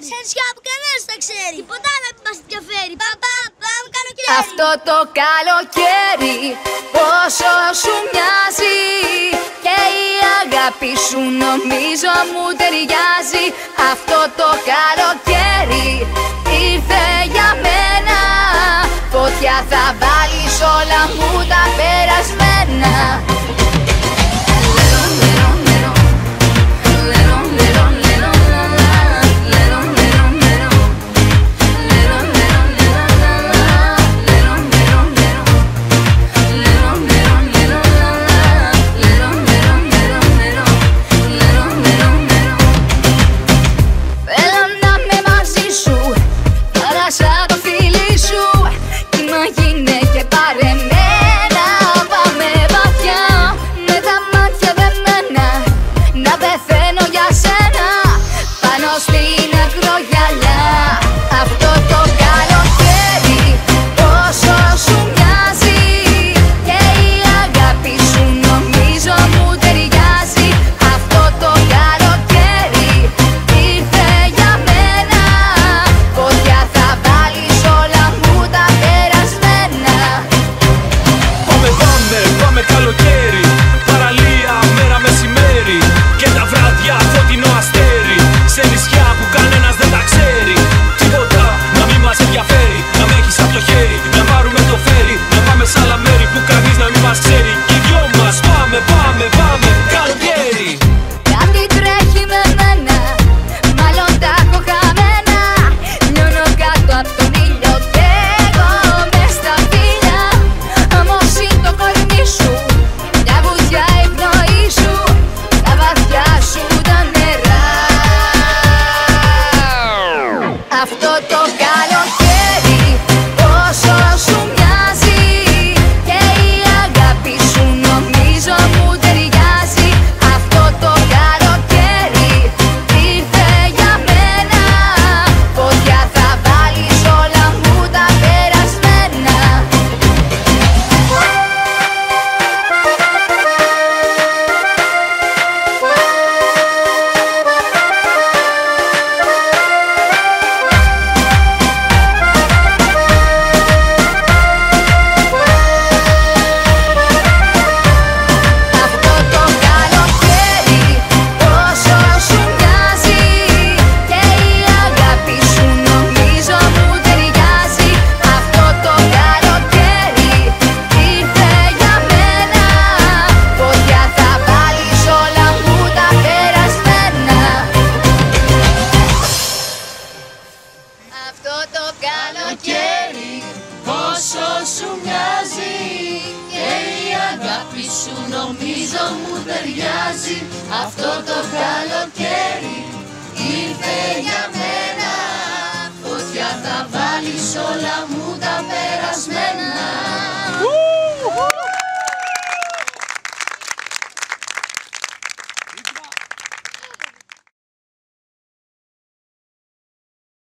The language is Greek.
ξέρει. Σε νησιά που κανένας τα ξέρει. Τίποτα να μας ενδιαφέρει. Πάμε καλοκαίρι. Αυτό το καλοκαίρι πόσο σου μοιάζει και η αγάπη σου νομίζω μου ταιριάζει. Αυτό το καλοκαίρι ήρθε για μένα. Φωτιά θα βάλεις όλα μου τα περασμένα. Αυτό το καλοκαίρι πόσο σου μοιάζει και η αγάπη σου νομίζω μου ταιριάζει. Αυτό το καλοκαίρι ήρθε για μένα. Φωτιά θα βάλεις όλα μου.